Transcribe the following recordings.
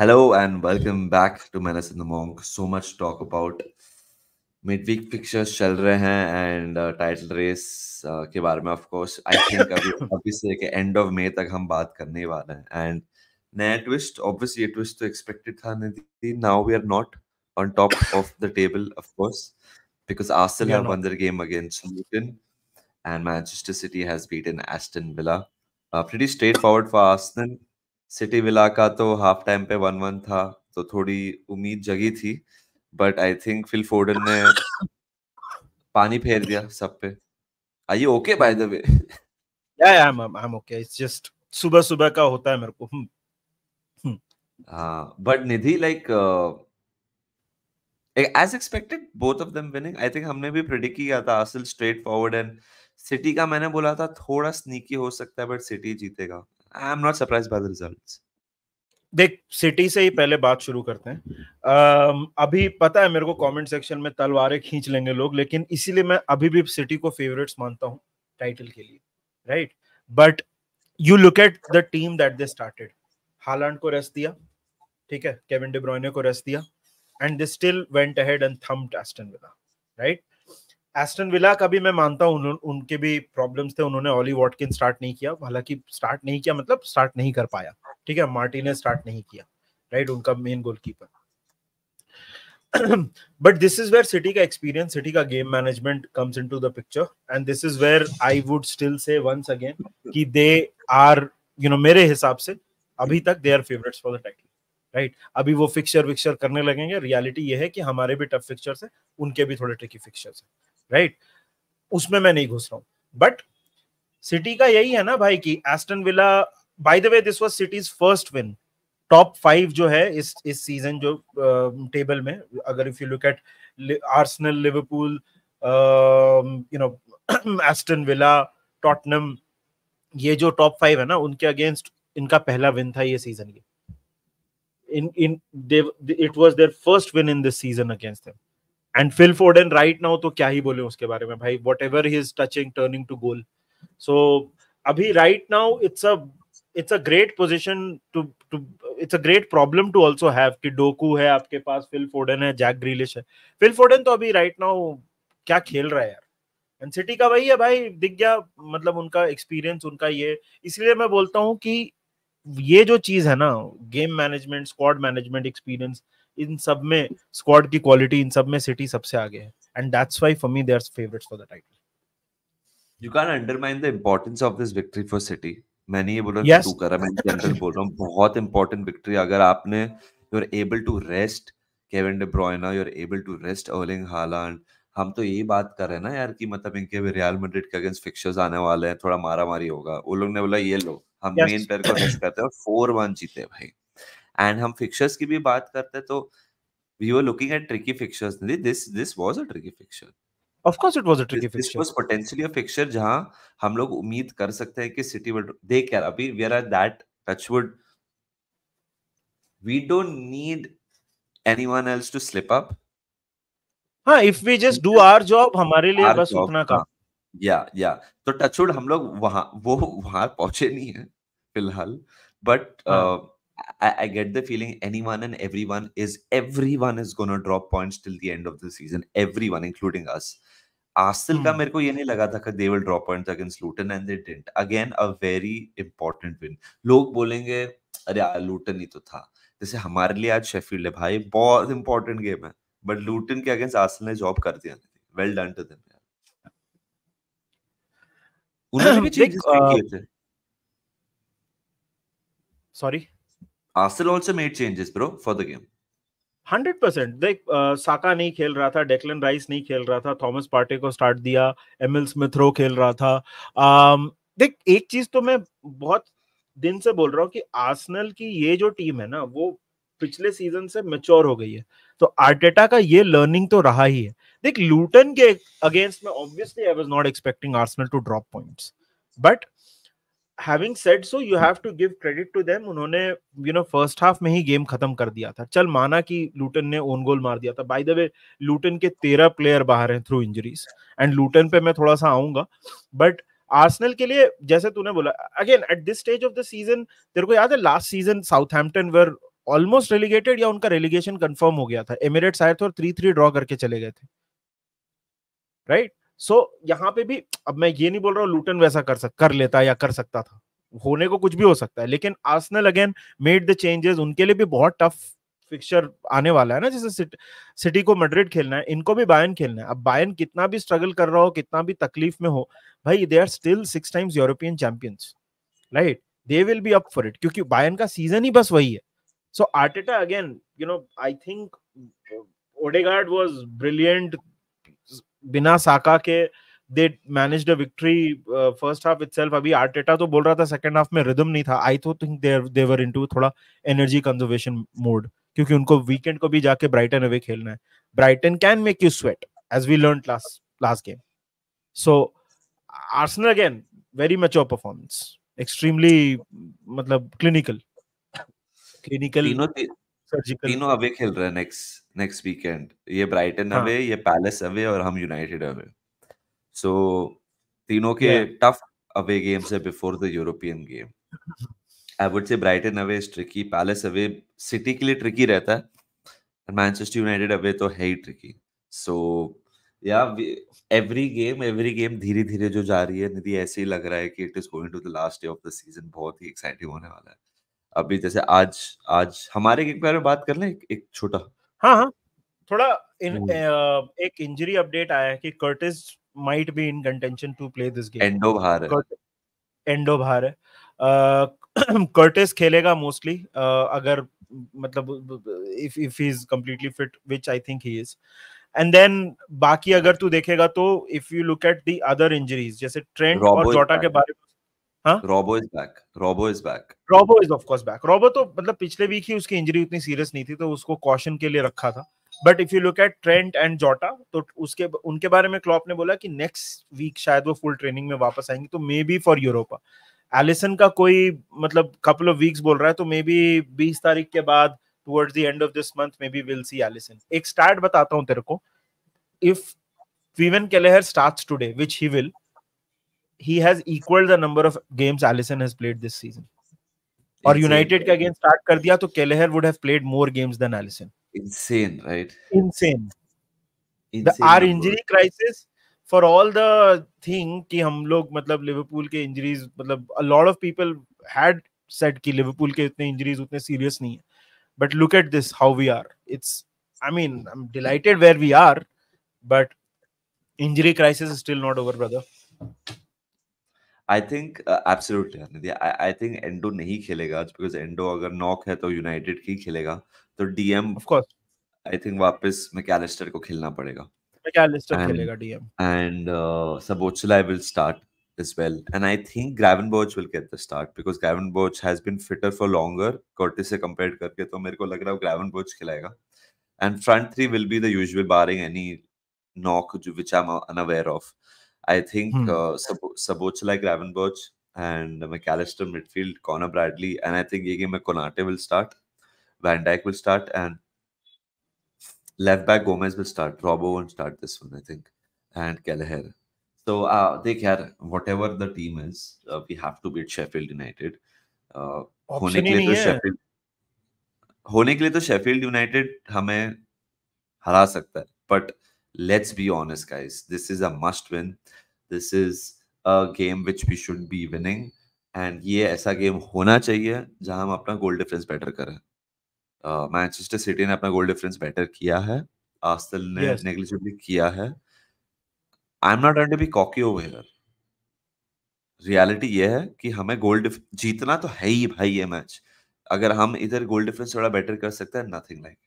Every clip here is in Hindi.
Hello and welcome back to Menace in the Monk. So much talk about midweek fixtures चल रहे हैं and title race के बारे में of course I think अभी से के end of May तक हम बात करने ही वाले हैं and नया twist obviously ये twist तो expected था निधि. Now we are not on top of the table of course because Arsenal We are have won not. their game against Luton and Manchester City has beaten Aston Villa. Pretty straightforward for Arsenal. City villa का तो हाफ टाइम पे 1-1 था तो थोड़ी उम्मीद जगी थी but I think Phil Foden ने पानी फेर दिया सब पे. Are you okay by the way? Yeah, I'm okay. It's just सुबह सुबह का होता है मेरे को. हाँ but Nidhi like as expected both of them winning. I think हमने भी प्रेडिक्ट किया था Arsenal straightforward and city का मैंने बोला था थोड़ा स्नीकी हो सकता है बट सिटी जीतेगा. आई am not surprised by the results. देख, सिटी से ही पहले बात शुरू करते हैं. अभी पता है मेरे को कमेंट सेक्शन में तलवारें खींच लेंगे लोग, लेकिन इसीलिए मैं अभी भी सिटी को फेवरेट्स मानता हूं टाइटल के लिए, right? But you look at the team that they started. Haaland को रेस्ट दिया, ठीक है, केविन डी ब्रुयने को रेस्ट दिया, and they still went ahead and thumped Aston Villa, right? Aston Villa का भी मैं मानता हूं उनके भी प्रॉब्लम्स थे. उन्होंने ऑली वॉटकिन स्टार्ट नहीं किया, हालांकि स्टार्ट नहीं किया मतलब स्टार्ट नहीं कर पाया, ठीक है. मार्टिनेज स्टार्ट नहीं किया, राइट, उनका main goalkeeper. But this is where city का एक्सपीरियंस, सिटी का game management comes into the picture, and this is where I would still say once again कि दे आर, मेरे हिसाब से अभी तक they are favourites for the title, right? अभी वो फिक्चर करने लगेंगे. रियलिटी ये है कि हमारे भी टफ फिक्चर्स है, उनके भी थोड़े ट्रिकी फिक्चर्स है, राइट? उसमें मैं नहीं घुस रहा हूं. बट सिटी का यही है ना भाई कि Aston villa, bye the way this was cities first win. Top 5 जो है इस सीजन जो टेबल में, अगर if you look eight Arsenal, Liverpool, Aston villa, Tottenham, ये जो टॉप 5 है ना, उनके अगेंस्ट इनका पहला विन था ये season. It was their first win in this season against them. And Phil Foden right now, तो क्या ही बोले उसके बारे में भाई, whatever he is touching turning to goal. So अभी right now it's a great position to it's a great problem to also have कि डोकू है आपके पास, फिल फोर्डन है, जैक ग्रीलिश है. फिल फोर्डन तो अभी right now क्या खेल रहा है यार. एंड सिटी का वही है भाई, दिख गया, मतलब उनका एक्सपीरियंस, उनका ये. इसलिए मैं बोलता हूँ कि ये जो चीज है ना, game management, squad management, experience, इन सब में, स्क्वाड की क्वालिटी, इन सब में सिटी सबसे आगे है. And that's why for me they are favourites for the title. You can't undermine the importance of this victory for City. मैं नहीं ये बोल रहा कि Yes. तू करा, मैं जनरल बोल रहा हूँ. बहुत इंपॉर्टेंट विक्ट्री. अगर आपने you're able to rest Kevin De ब्रुयने, you're able to rest Erling Haaland. हम तो यही बात कर रहे हैं ना यार कि मतलब इनके भी रियल मैड्रिड के अगेंस्ट फिक्चर्स आने वाले हैं, थोड़ा मारा मारी होगा. वो लोग ने बोला ये लो, हम Yes. मेन प्लेयर को रेस्ट करते हैं और 4-1 जीते भाई. एंड हम फिक्चर्स की भी बात करते हैं तो we were looking at tricky fixtures. This was a tricky fixture. Of course it was a tricky This fixture. was potentially a fixture जहां हम लोग उम्मीद कर सकते हैं कि सिटी will देख यार अभी we are at that touchwood. We don't need anyone else to slip up. हाँ, if we just do our job, हमारे लिए बस उतना काम. या तो touchwood हम लोग वहां पहुंचे नहीं है फिलहाल. But I get the feeling anyone and everyone is gonna drop points till the end of the season. Everyone, including us. Arsenal का मेरे को ये नहीं लगा था कि they will drop points against Luton and they didn't. Again, a very important win. लोग बोलेंगे अरे यार लूटन ही तो था. जैसे हमारे लिए आज शेफील्ड है भाई, बहुत इंपॉर्टेंट गेम है. बट लूटन के अगेंस्ट आर्सेनल ने जॉब कर दिया. वेल डन टू देम यार. उन्होंने भी चेंजेस किए थे. Sorry. Arsenal also made changes, bro, for the game. 100%. देख, साका नहीं खेल रहा था, डेक्लन राइस नहीं खेल रहा था, थॉमस पार्टे को स्टार्ट दिया, एमिल स्मिथ रो खेल रहा था. देख, एक चीज तो मैं बहुत दिन से बोल रहा हूँ कि आर्सेनल की ये जो टीम है ना, वो पिछले सीजन से मैच्योर हो गई है. तो आर्टेटा का ये लर्निंग तो रहा ही है. देख, लूटन के अगेंस्ट में obviously I was not expecting Arsenal to drop points, but having said so, you have to give credit to them. उन्होंने फर्स्ट हाफ में ही गेम खत्म कर दिया था. चल माना कि लूटन ने ओन गोल मार दिया था. बाय द वे, लूटन के 13 प्लेयर बाहर हैं थ्रू इंजरीज, एंड लूटन पे मैं थोड़ा सा आऊंगा. बट आर्सेनल के लिए, जैसे तूने बोला, again at this stage of the season, तेरे को याद है last season Southampton were almost relegated या उनका रेलीगेशन कंफर्म हो गया था, एमिरेट्स आए थे और 3-3 ड्रॉ करके चले गए थे, राइट? सो यहाँ पे भी, अब मैं ये नहीं बोल रहा हूँ लूटन वैसा कर लेता या कर सकता था, होने को कुछ भी हो सकता है, लेकिन Arsenal again made the changes, उनके लिए भी बहुत टफ फिक्सचर आने वाला है ना, जैसे सिटी को मैड्रिड खेलना है, इनको भी बायर्न खेलना है। अब बायर्न कितना भी स्ट्रगल कर रहा हो, कितना भी तकलीफ में हो, भाई they are still 6 times European champions, right? They will be up for it, क्योंकि बायर्न का सीजन ही बस वही है। So Arteta again, you know, I think Odegaard was brilliant, बिना साका के they managed a victory first half itself. अभी आर्टेटा तो बोल रहा था सेकंड हाफ में रिदम नहीं था, आई तो थिंक they were into थोड़ा एनर्जी कंजर्वेशन मोड, क्योंकि उनको वीकेंड को भी जाके ब्राइटन अवे खेलना है। Brighton can make you sweat as we learned last game. So Arsenal again very mature performance, extremely मतलब क्लिनिकल सर्जिकल। तीनों अवे खेल रहे हैं नेक्स्ट वीकेंड, ये ब्राइटन हाँ, अवे, ये पैलेस अवे और हम यूनाइटेड अवे। सो तीनों के yeah. टफ अवे गेम्स है before the European game. I would say Brighton away is tricky, Palace away city के लिए ट्रिकी रहता है, मैनचेस्टर यूनाइटेड अवे तो है ही ट्रिकी। सो या एवरी गेम धीरे धीरे जो जा रही है निधि, ऐसे ही लग रहा है कि it is going to the last day of the season, बहुत ही एक्साइटिंग होने वाला है। अभी जैसे आज आज हमारे के बारे में बात कर लें, एक छोटा। हाँ हाँ, थोड़ा एक इंजरी अपडेट आया है कि Curtis might be in contention to play this game. Endo बाहर है, एंडो बाहर है, कर्टिस खेलेगा मोस्टली, अगर मतलब if he is completely fit, which I think he is. And then बाकी अगर तू देखेगा तो if you look at the other injuries, जैसे ट्रेंट और जोटा के बारे में, हाँ, Robo is back, Robo is back, Robo is of course back. Robo तो मतलब पिछले वीक ही उसकी इंजरी उतनी सीरियस नहीं थी, तो उसको कॉशन के लिए रखा था। But if you look eight Trent and जोटा, तो उसके उनके बारे में क्लॉप ने बोला कि नेक्स्ट वीक शायद वो फुल ट्रेनिंग में वापस आएंगे, तो maybe for Europa. Alisson का कोई मतलब कपल ऑफ वीक्स बोल रहा है, तो मे बी 20 तारीख के बाद towards the end of this month maybe will see Alisson. एक स्टार्ट बताता हूं तेरे को, इफ Steven Kelleher starts today, which he will, he has equaled the number of games Alisson has played this season. और यूनाइटेड के अगेंस्ट स्टार्ट कर दिया तो Kelleher would have played more games than Alisson. insane, right? Insane. Insane Our number. injury crisis, for all the thing कि हम लोग मतलब लिवरपूल के इंजरीज, मतलब a lot of people had said कि लिवरपूल के इतने इंजरीज उतने सीरियस नहीं है, but look at this how we are. It's, I mean, I'm delighted where we are, but injury crisis is still not over, brother. I think absolutely Nidhi, I think endo नहीं खेलेगा आज, because एंडो अगर नॉक है तो यूनाइटेड की खेलेगा, तो DM Of course. I think वापस मैकलिस्टर को खेलना पड़ेगा, मैकलिस्टर खेलेगा DM, and Szoboszlai will start as well, and I think Gravenberch will get the start because Gravenberch has been fitter for longer Curtis से compared करके, तो मेरे को लग रहा है Gravenberch खिलाएगा, and front three will be the usual barring any knock which I'm unaware of. I think Szoboszlai, Gravenberch and McAllister midfield, Connor Bradley, and I think ये game में Konate will start, Van Dijk will start, and left back Gomez will start. Robbo won't start this one, I think, and Kelleher. So देख यार, whatever the team is, we have to beat Sheffield United. होने के लिए तो Sheffield, होने के लिए तो Sheffield United हमें हरा सकता है, but let's be honest, guys. This is a must win. This is a game which we should be winning, and ये ऐसा गेम होना चाहिए जहां हम अपना गोल डिफरेंस बेटर करें। मैनचेस्टर सिटी ने अपना गोल डिफरेंस बेटर किया है, आर्सेनल ने नेग्लिजिबली किया है। I am not trying to be cocky over here. Reality ये है कि हमें गोल जीतना तो है ही भाई ये मैच। अगर हम इधर गोल डिफरेंस थोड़ा बेटर कर सकते हैं, nothing like,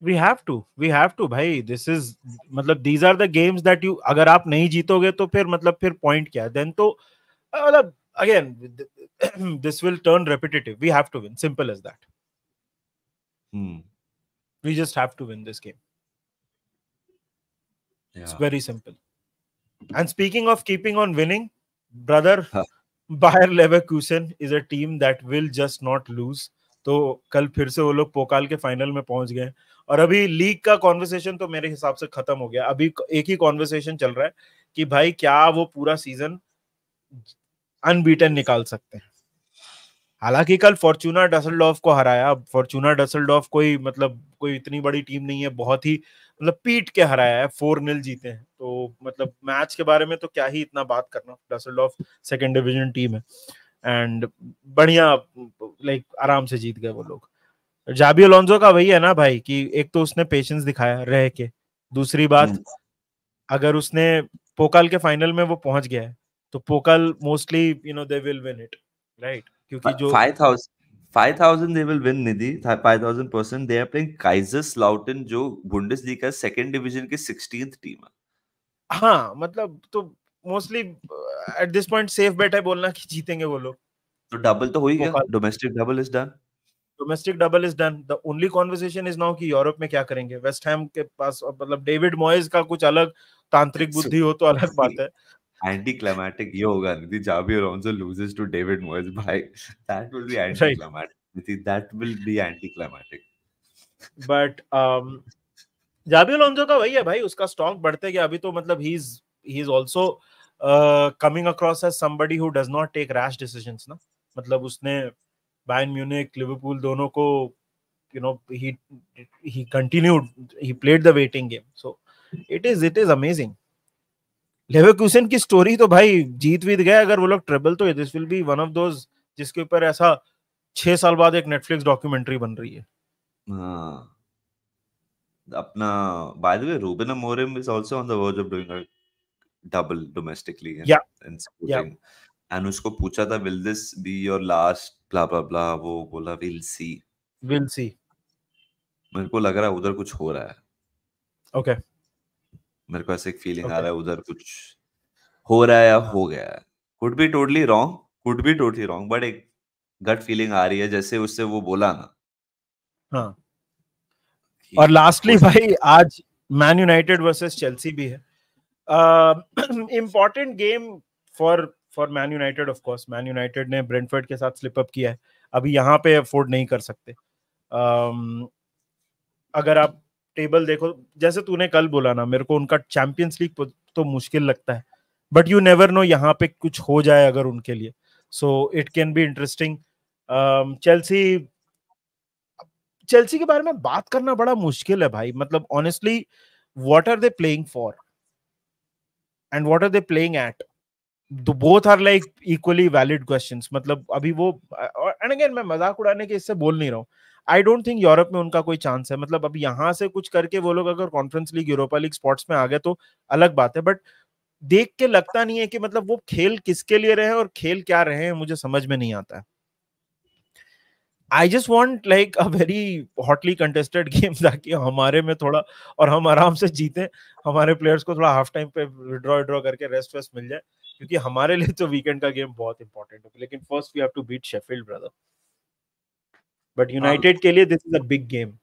we have to भाई, this is मतलब these are the games that you, अगर आप नहीं जीतोगे तो फिर मतलब फिर पॉइंट क्या है, देन तो मतलब again this will turn repetitive. We have to win, simple as that. We just have to win this game. It's very simple. And speaking of keeping on winning, brother, Bayer Leverkusen is a team that will just not lose. तो कल फिर से वो लोग पोकाल के फाइनल में पहुंच गए, और अभी लीग का कॉन्वर्सेशन तो मेरे हिसाब से खत्म हो गया। अभी एक ही कॉन्वर्सेशन चल रहा है कि भाई क्या वो पूरा सीजन अनबीटन निकाल सकते हैं। हालांकि कल फॉर्चूना डसलडॉर्फ को हराया। फॉर्चूना डसलडॉर्फ कोई मतलब कोई इतनी बड़ी टीम नहीं है, बहुत ही मतलब पीट के हराया है, 4-0 जीते हैं। तो मतलब मैच के बारे में तो क्या ही इतना बात करना, डसलडॉर्फ सेकंड डिवीजन टीम है एंड बढ़िया लाइक आराम से जीत गए वो लोग। जाबी अलोंसो का वही है ना भाई कि एक तो उसने पेशेंस दिखाया रह के, दूसरी बात अगर उसने पोकाल के फाइनल में वो पहुंच गया है तो Pokal mostly they will win it, right? क्योंकि जो 5,000 they will win, Nidhi. 5,000%. They are playing Kaiserslautern, जो बुंडेसलीगा सेकंड डिवीजन की 16th टीम है। हाँ मतलब तो mostly at this point safe bet है बोलना कि जीतेंगे वो लोग। तो डबल तो हो ही गया, Pokal domestic double is done. Domestic double is done. The only conversation is now कि यूरोप में क्या करेंगे। वेस्ट हैम के पास मतलब डेविड मॉयज का कुछ अलग तांत्रिक बुद्धि हो तो अलग बात है। एंटी क्लाइमैटिक ये होगा Nidhi, Xabi Alonso loses to David Moyes, भाई that will be anti right, climatic Nidhi, that will be anti climatic। But Xabi Alonso का वही है भाई, उसका स्टॉक बढ़ते गया। अभी तो मतलब he is also coming across as somebody who does not take rash decisions ना। मतलब उसने बायर्न म्यूनिख, लिवरपूल दोनों को he continued, he played the waiting game, so it is amazing। Leverkusen की स्टोरी तो भाई जीत वीत गया, अगर वो लोग ट्रिबल तो this will be one of those जिसके ऊपर ऐसा 6 साल बाद एक नेटफ्लिक्स डॉक्यूमेंट्री बन रही है। हाँ, अपना by the way Ruben Amorim is also on the verge of doing a double domestically या in या sporting, and उसको पूछा था will this be your last blah blah blah, वो बोला we'll see। Will see. मेरे को लग रहा है उधर कुछ हो रहा है, ओके मेरे को ऐसे एक फीलिंग आ ओके रहा है उधर कुछ हो रहा है या हाँ हो गया है। Could be totally wrong, could be totally wrong, but एक गट फीलिंग आ रही है जैसे उससे वो बोला ना हाँ। कि और हो लास्टली सकता भाई आज मैन यूनाइटेड वर्सेस चेल्सी भी है। Important game for man United. Of course man United ने ब्रेंटफोर्ड के साथ स्लिप अप किया है, अभी यहाँ पे अफोर्ड नहीं कर सकते। अगर आप टेबल देखो, जैसे तूने कल बोला ना, मेरे को उनका चैंपियंस लीग तो मुश्किल लगता है, बट यू नेवर नो यहाँ पे कुछ हो जाए अगर उनके लिए, so it can be interesting. Chelsea Chelsea के बारे में बात करना बड़ा मुश्किल है भाई। मतलब honestly what are they playing for and what are they playing at, both are like equally valid questions. मतलब अभी वो एंड अगेन मैं मजाक उड़ाने के इससे बोल नहीं रहा हूँ, आई डोंट थिंक यूरोप में उनका कोई चांस है। मतलब अब यहाँ से कुछ करके वो लोग अगर conference league, Europa league spots में आ गए तो अलग बात है, बट देख के लगता नहीं है कि मतलब वो खेल किसके लिए रहे हैं और खेल क्या रहे हैं, मुझे समझ में नहीं आता है। I just want like a very hotly contested game, ताकि हमारे में थोड़ा और हम आराम से जीते, हमारे प्लेयर्स को थोड़ा हाफ टाइम पे विड्रॉ करके रेस्ट वेस्ट मिल जाए, क्योंकि हमारे लिए तो वीकेंड का गेम बहुत इंपॉर्टेंट है। लेकिन first we have to beat Sheffield brother, but United के लिए this is a big game.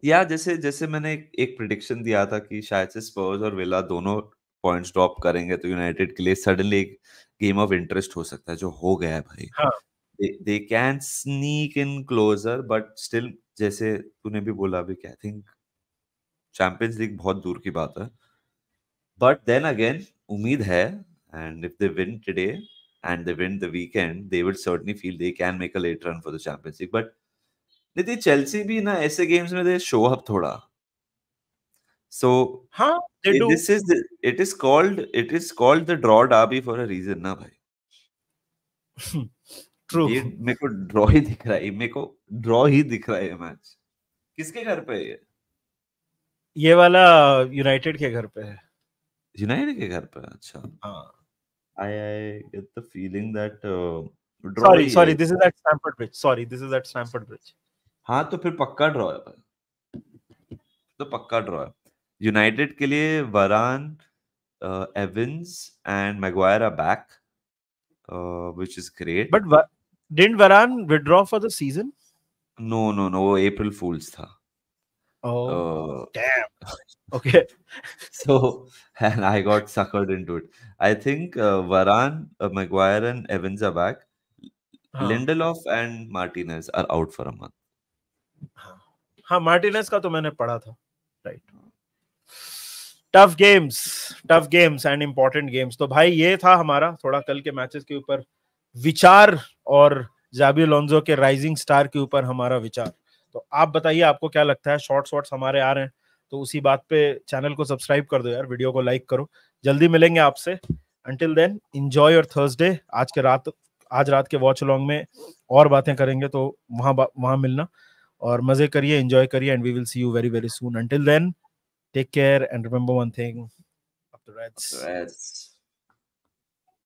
या जैसे जैसे मैंने एक प्रिडिक्शन दिया था कि शायद से स्पर्स और विला दोनों पॉइंट्स ड्रॉप करेंगे तो यूनाइटेड के लिए सडनली एक गेम ऑफ इंटरेस्ट हो सकता है, जो हो गया है भाई। हाँ they can sneak in closer, but still जैसे तूने भी बोला अभी, आई थिंक चैंपियंस लीग बहुत दूर की बात है, बट देन अगेन उम्मीद है, and if they win today and they win the weekend, they would certainly feel they can make a late run for the Champions League। But Nitin Chelsea भी ना ऐसे गेम्स में दे शो अप थोड़ा, so हाँ they do. this is it is called the draw derby for a reason ना भाई। ट्रू। ये मेरे को ड्रॉ ही दिख रहा है, मेरे को ड्रॉ ही दिख रहा है ये मैच। किसके घर पे है ये? ये वाला यूनाइटेड के घर पे है। यूनाइटेड के घर पे? अच्छा, हाँ I get the feeling that draw sorry ही है। Sorry, this is at Stamford Bridge, sorry this is at Stamford Bridge. हाँ तो फिर पक्का ड्रॉ है भाई, तो पक्का ड्रॉ है। यूनाइटेड के लिए Varane, Evans and Maguire are back, which is great. But didn't Varane withdraw for the season? No no no, वो अप्रैल फूल्स था। Oh uh, damn, okay. so and I got suckered into it। I think Varane, Maguire and Evans are back। हाँ Lindelof and Martinez are out for a month। हाँ हाँ, मार्टिनेज का तो मैंने पढ़ा था, right. Tough games and important games. तो भाई ये था हमारा थोड़ा कल के मैचेस के ऊपर विचार और जाबी अलोंसो के राइजिंग स्टार के ऊपर हमारा विचार। तो आप बताइए आपको क्या लगता है। शॉर्ट्स हमारे आ रहे हैं तो उसी बात पे चैनल को सब्सक्राइब कर दो यार, वीडियो को लाइक करो। जल्दी मिलेंगे आपसे। Until then enjoy your Thursday. आज रात के वॉच अलोंग में और बातें करेंगे, तो वहां मिलना और मजे करिए, एंजॉय करिए, and we will see you very very soon. Until then take care and remember one thing, Reds.